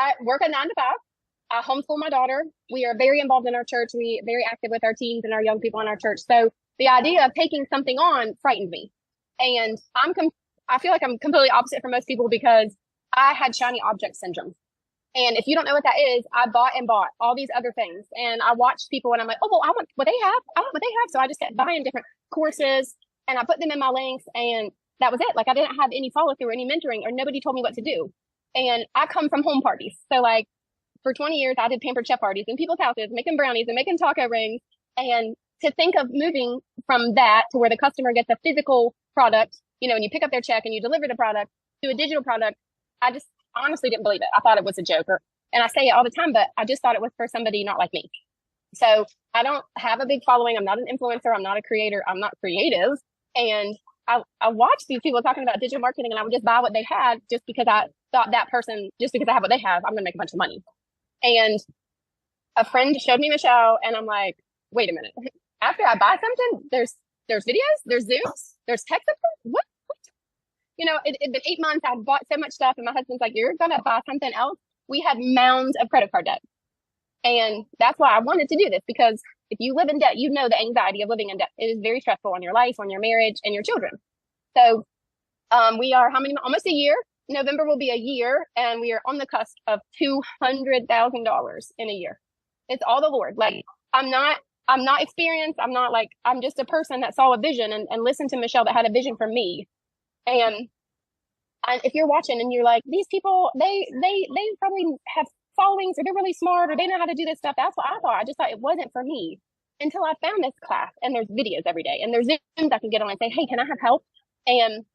I work a 9 to 5. I homeschool my daughter. We are very involved in our church. We very active with our teens and our young people in our church. So the idea of taking something on frightened me. And I feel like I'm completely opposite from most people because I had shiny object syndrome. And if you don't know what that is, I bought and bought all these other things. And I watched people and I'm like, oh, well, I want what they have. I want what they have. So I just kept buying different courses and I put them in my links and that was it. Like I didn't have any follow through, any mentoring, or nobody told me what to do. And I come from home parties. So like for 20 years, I did pampered chef parties in people's houses, making brownies and making taco rings. And to think of moving from that to where the customer gets a physical product, and you pick up their check and you deliver the product to a digital product, I just honestly didn't believe it. I thought it was a joke. And I say it all the time, but I just thought it was for somebody not like me. So I don't have a big following. I'm not an influencer. I'm not a creator. I'm not creative. And I watched these people talking about digital marketing and I would just buy what they had just because I thought that person, just because I have what they have, I'm going to make a bunch of money. And a friend showed me Michelle and I'm like, wait a minute. After I buy something, there's videos, there's Zooms, there's text. What? It'd been 8 months. I'd bought so much stuff and my husband's like, you're going to buy something else. We had mounds of credit card debt. And that's why I wanted to do this, because if you live in debt, you know the anxiety of living in debt. It is very stressful on your life, on your marriage, and your children. So we are almost a year. November will be a year, and we are on the cusp of $200,000 in a year. It's all the Lord. Like I'm not experienced. I'm just a person that saw a vision and listened to Michelle that had a vision for me. And if you're watching and you're like, these people, they probably have followings or they're really smart or they know how to do this stuff. That's what I thought. I just thought it wasn't for me until I found this class and there's videos every day and there's Zooms I can get on and say, hey, can I have help? And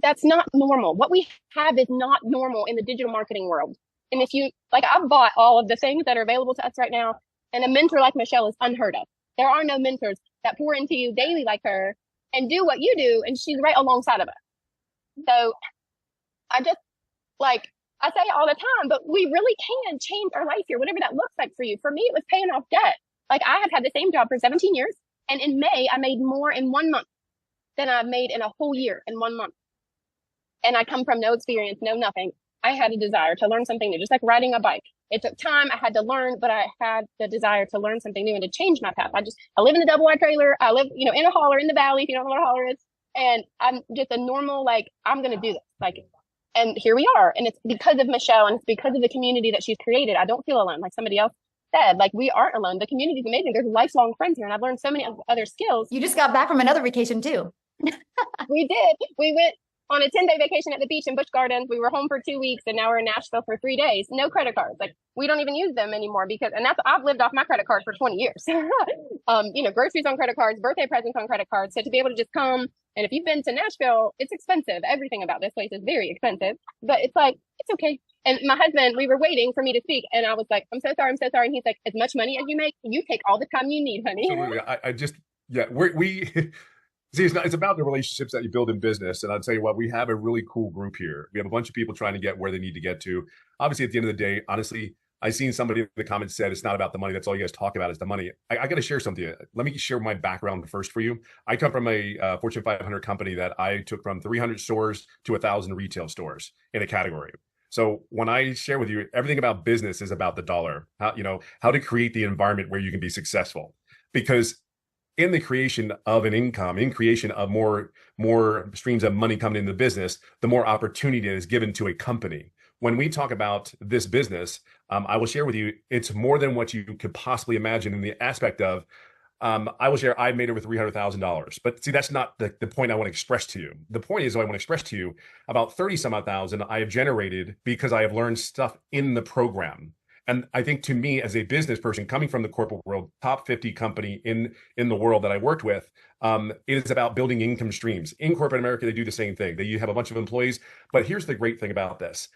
that's not normal. What we have is not normal in the digital marketing world. And if you, like, I've bought all of the things that are available to us right now, and a mentor like Michelle is unheard of. There are no mentors that pour into you daily like her and do what you do, and she's right alongside of us. So I just, like, I say it all the time, but we really can change our life here, whatever that looks like for you. For me, it was paying off debt. Like, I have had the same job for 17 years, and in May, I made more in 1 month than I made in a whole year in 1 month. And I come from no experience, no nothing. I had a desire to learn something new, just like riding a bike. It took time. I had to learn, but I had the desire to learn something new and to change my path. I live in a double wide trailer. I live, in a holler in the valley, if you don't know what a holler is. And I'm just a normal, like, I'm going to do this. Like, and here we are. And it's because of Michelle and it's because of the community that she's created. I don't feel alone. Like somebody else said, like, we aren't alone. The community is amazing. There's lifelong friends here. And I've learned so many other skills. You just got back from another vacation too. We did. We went on a 10-day vacation at the beach in Busch Gardens. We were home for 2 weeks and now we're in Nashville for 3 days. No credit cards. Like, we don't even use them anymore I've lived off my credit card for 20 years. Groceries on credit cards, birthday presents on credit cards. So to be able to just come, and if you've been to Nashville, it's expensive. Everything about this place is very expensive, but it's like, it's okay. And my husband, we were waiting for me to speak and I was like, I'm so sorry. And he's like, as much money as you make, you take all the time you need, honey. Absolutely. We See, it's about the relationships that you build in business. And I'd say, well, we have a really cool group here. We have a bunch of people trying to get where they need to get to. Obviously, at the end of the day, honestly, I seen somebody in the comments said, it's not about the money. That's all you guys talk about is the money. I got to share something. Let me share my background first for you. I come from a Fortune 500 company that I took from 300 stores to 1,000 retail stores in a category. So when I share with you, everything about business is about the dollar, how to create the environment where you can be successful. Because in the creation of an income, in creation of more streams of money coming into the business, the more opportunity is given to a company. When we talk about this business, I will share with you, it's more than what you could possibly imagine in the aspect of, I will share, I made over $300,000. But see, that's not the point I want to express to you. The point is, I want to express to you about 30 some odd thousand I have generated because I have learned stuff in the program. And I think, to me, as a business person coming from the corporate world, top 50 company in the world that I worked with, it is about building income streams. In corporate America, they do the same thing. They have a bunch of employees. But here's the great thing about this.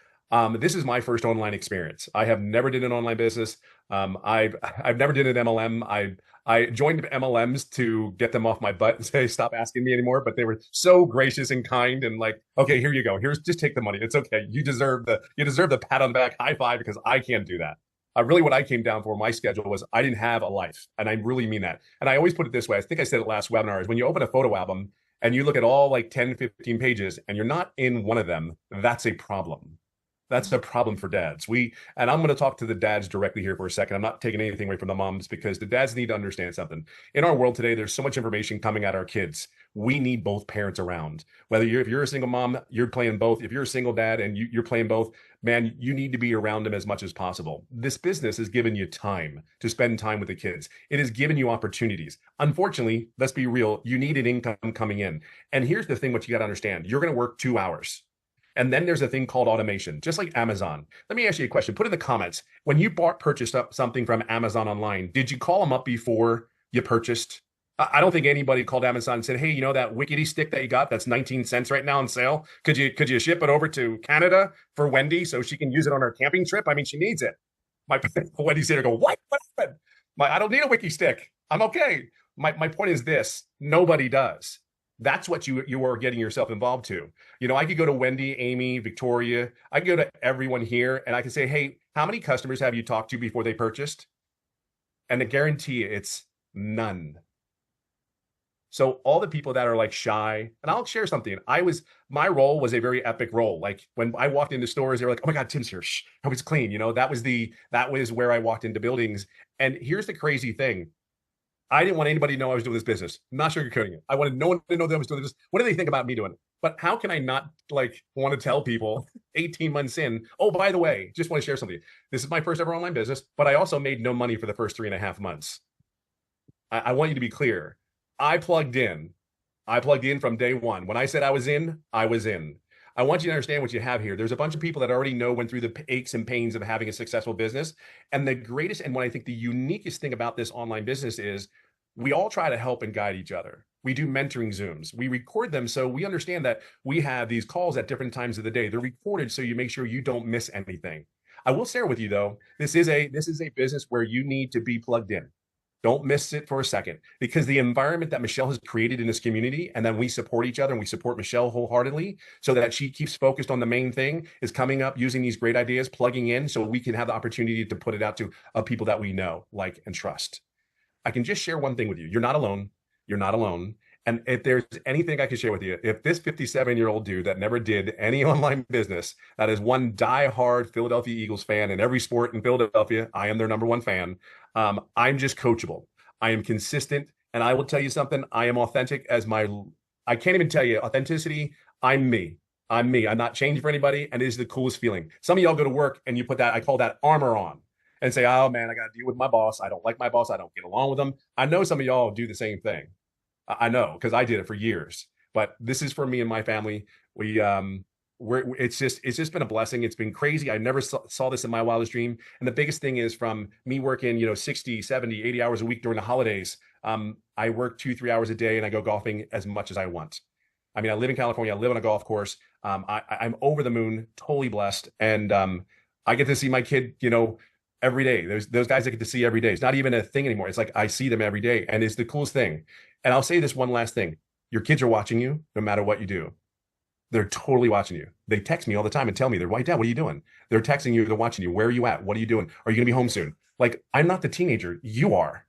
This is my first online experience. I have never did an online business. I've never did an MLM. I joined MLMs to get them off my butt and say, stop asking me anymore. But they were so gracious and kind and like, okay, here you go. Just take the money. It's okay. You deserve the pat on the back, high five, because I can't do that. Really what I came down for, my schedule was I didn't have a life. And I really mean that. And I always put it this way. I think I said it last webinar, is when you open a photo album and you look at all like 10, 15 pages and you're not in one of them, that's a problem. That's a problem for dads. And I'm going to talk to the dads directly here for a second. I'm not taking anything away from the moms because the dads need to understand something. In our world today, there's so much information coming at our kids. We need both parents around. If you're a single mom, you're playing both. If you're a single dad and you're playing both, man, you need to be around them as much as possible. This business has given you time to spend time with the kids. It has given you opportunities. Unfortunately, let's be real, you need an income coming in. And here's the thing, what you got to understand. You're going to work 2 hours. And then there's a thing called automation, just like Amazon. Let me ask you a question. Put in the comments, when you purchased up something from Amazon online, did you call them up before you purchased? I don't think anybody called Amazon and said, "Hey, you know that wickety stick that you got that's 19 cents right now on sale? Could you ship it over to Canada for Wendy so she can use it on her camping trip? I mean, she needs it." My Wendy's there go, "What? What happened? I don't need a wiki stick. I'm okay." My point is this: nobody does. That's what you are getting yourself involved to. I could go to Wendy, Amy, Victoria. I could go to everyone here and I can say, "Hey, how many customers have you talked to before they purchased?" And I guarantee you it's none. So all the people that are like shy, and I'll share something. My role was a very epic role. Like when I walked into stores, they were like, "Oh my God, Tim's here. Shh, hope it's clean." That was where I walked into buildings. And here's the crazy thing. I didn't want anybody to know I was doing this business. I'm not sugarcoating it. I wanted no one to know that I was doing this. What do they think about me doing it? But how can I not want to tell people 18 months in, "Oh, by the way, just want to share something. This is my first ever online business, but I also made no money for the first 3.5 months." I want you to be clear. I plugged in. I plugged in from day one. When I said I was in, I was in. I want you to understand what you have here. There's a bunch of people that already went through the aches and pains of having a successful business. And the greatest, and what I think the uniquest thing about this online business is we all try to help and guide each other. We do mentoring Zooms. We record them so we understand that we have these calls at different times of the day. They're recorded so you make sure you don't miss anything. I will share with you though, this is a business where you need to be plugged in. Don't miss it for a second because the environment that Michelle has created in this community, and then we support each other and we support Michelle wholeheartedly so that she keeps focused on the main thing, is coming up using these great ideas, plugging in so we can have the opportunity to put it out to people that we know, like, and trust. I can just share one thing with you. You're not alone. You're not alone. And if there's anything I can share with you, if this 57-year-old dude that never did any online business, that is one diehard Philadelphia Eagles fan in every sport in Philadelphia, I am their number one fan. I'm just coachable. I am consistent. And I will tell you something. I am authentic I can't even tell you authenticity. I'm me. I'm me. I'm not changing for anybody. And it is the coolest feeling. Some of y'all go to work and you put I call that armor on and say, "Oh man, I got to deal with my boss. I don't like my boss. I don't get along with them." I know some of y'all do the same thing. I know because I did it for years. But this is for me and my family. It's just been a blessing. It's been crazy. I never saw this in my wildest dream. And the biggest thing is from me working, 60, 70, 80 hours a week during the holidays. I work 2-3 hours a day and I go golfing as much as I want. I mean, I live in California. I live on a golf course. I'm over the moon, totally blessed. And I get to see my kid, every day. There's those guys I get to see every day. It's not even a thing anymore. It's like I see them every day. And it's the coolest thing. And I'll say this one last thing. Your kids are watching you no matter what you do. They're totally watching you. They text me all the time and tell me, "Why, Dad, what are you doing?" They're texting you. They're watching you. "Where are you at? What are you doing? Are you going to be home soon?" Like, I'm not the teenager. You are,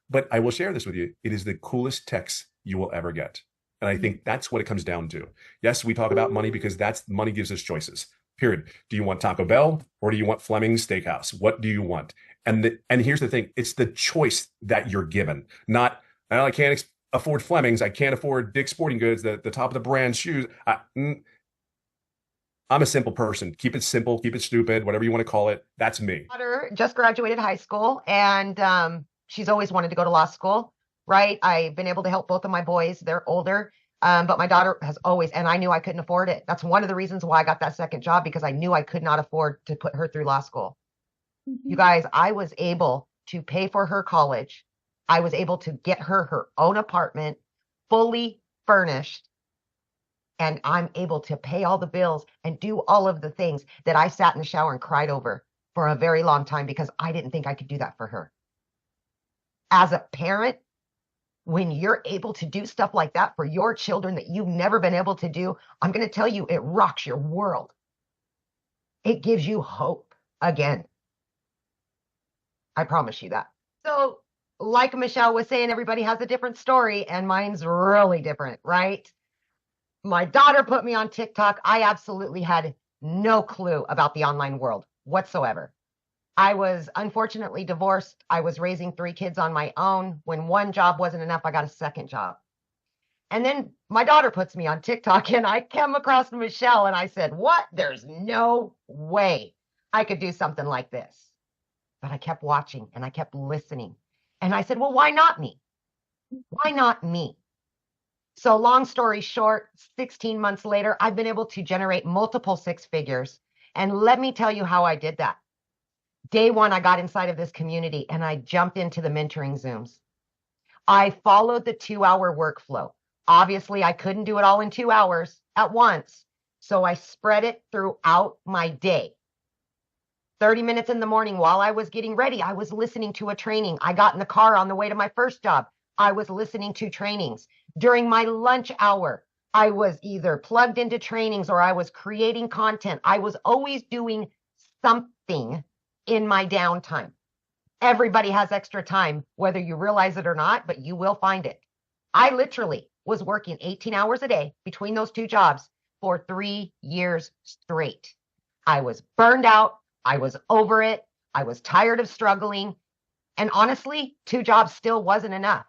but I will share this with you. It is the coolest text you will ever get. And I think that's what it comes down to. Yes, we talk about money because money gives us choices. Period. Do you want Taco Bell or do you want Fleming's Steakhouse? What do you want? And here's the thing. It's the choice that you're given, not, "I can't afford Fleming's. I can't afford Dick's Sporting Goods, the top of the brand shoes." I'm a simple person. Keep it simple, keep it stupid, whatever you want to call it. That's me. My daughter just graduated high school and she's always wanted to go to law school, right? I've been able to help both of my boys. They're older. But my daughter has always, and I knew I couldn't afford it. That's one of the reasons why I got that second job, because I knew I could not afford to put her through law school. You guys, I was able to pay for her college. I was able to get her own apartment, fully furnished. And I'm able to pay all the bills and do all of the things that I sat in the shower and cried over for a very long time because I didn't think I could do that for her. As a parent, when you're able to do stuff like that for your children that you've never been able to do, I'm going to tell you, it rocks your world. It gives you hope again. I promise you that. So, like Michelle was saying, everybody has a different story, and mine's really different, right? My daughter put me on TikTok. I absolutely had no clue about the online world whatsoever. I was unfortunately divorced. I was raising 3 kids on my own. When one job wasn't enough, I got a second job. And then my daughter puts me on TikTok and I came across Michelle and I said, what? There's no way I could do something like this. But I kept watching and I kept listening. And I said, well, why not me? Why not me? So long story short, 16 months later, I've been able to generate multiple 6 figures. And let me tell you how I did that. Day one, I got inside of this community and I jumped into the mentoring Zooms. I followed the 2-hour workflow. Obviously, I couldn't do it all in 2 hours at once. So I spread it throughout my day. 30 minutes in the morning while I was getting ready, I was listening to a training. I got in the car on the way to my first job. I was listening to trainings. During my lunch hour, I was either plugged into trainings or I was creating content. I was always doing something in my downtime. Everybody has extra time, whether you realize it or not, but you will find it. I literally was working 18 hours a day between those 2 jobs for 3 years straight. I was burned out. I was over it. I was tired of struggling. And honestly, 2 jobs still wasn't enough.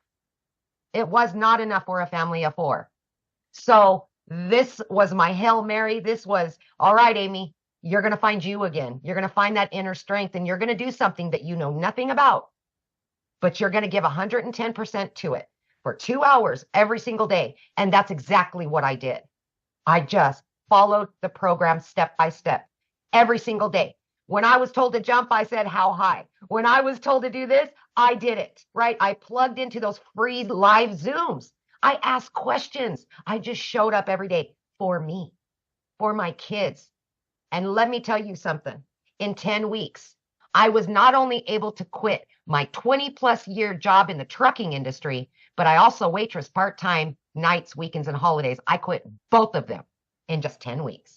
It was not enough for a family of 4. So this was my Hail Mary. This was, all right, Amy, you're going to find you again. You're going to find that inner strength and you're going to do something that you know nothing about, but you're going to give 110% to it for 2 hours every single day. And that's exactly what I did. I just followed the program step by step every single day. When I was told to jump, I said, how high? When I was told to do this, I did it, right? I plugged into those free live Zooms. I asked questions. I just showed up every day for me, for my kids. And let me tell you something. In 10 weeks, I was not only able to quit my 20+ year job in the trucking industry, but I also waitress part-time nights, weekends, and holidays. I quit both of them in just 10 weeks.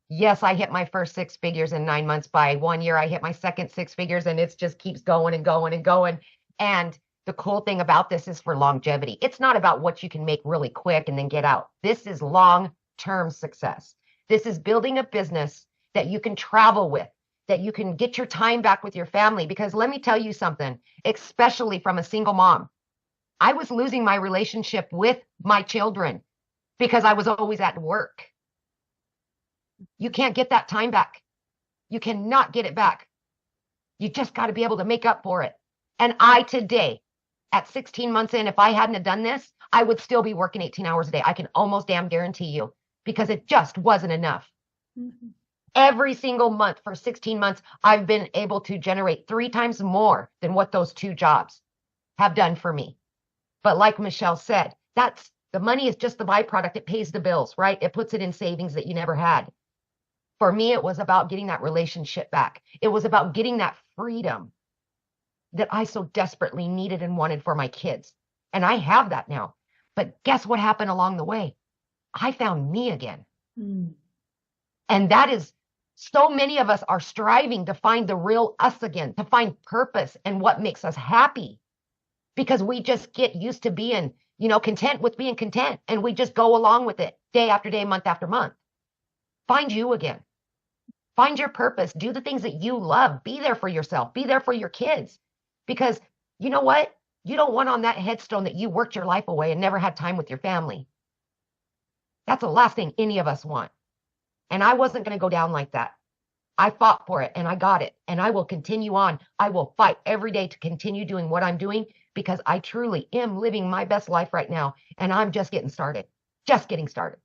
Yes, I hit my first 6 figures in 9 months. By 1 year, I hit my second 6 figures, and it just keeps going and going and going. And the cool thing about this is for longevity. It's not about what you can make really quick and then get out. This is long-term success. This is building a business that you can travel with, that you can get your time back with your family. Because let me tell you something, especially from a single mom, I was losing my relationship with my children because I was always at work. You can't get that time back. You cannot get it back. You just got to be able to make up for it. And I today, at 16 months in, if I hadn't have done this, I would still be working 18 hours a day. I can almost damn guarantee you, because it just wasn't enough. Mm-hmm. Every single month for 16 months, I've been able to generate 3 times more than what those 2 jobs have done for me. But like Michelle said, that's the money is just the byproduct. It pays the bills, right? It puts it in savings that you never had. For me, it was about getting that relationship back. It was about getting that freedom that I so desperately needed and wanted for my kids. And I have that now. But guess what happened along the way? I found me again. Mm. And that is, so many of us are striving to find the real us again, to find purpose and what makes us happy. Because we just get used to being, content with being content. And we just go along with it day after day, month after month. Find you again. Find your purpose. Do the things that you love. Be there for yourself. Be there for your kids. Because you know what? You don't want on that headstone that you worked your life away and never had time with your family. That's the last thing any of us want. And I wasn't going to go down like that. I fought for it and I got it. And I will continue on. I will fight every day to continue doing what I'm doing, because I truly am living my best life right now. And I'm just getting started. Just getting started.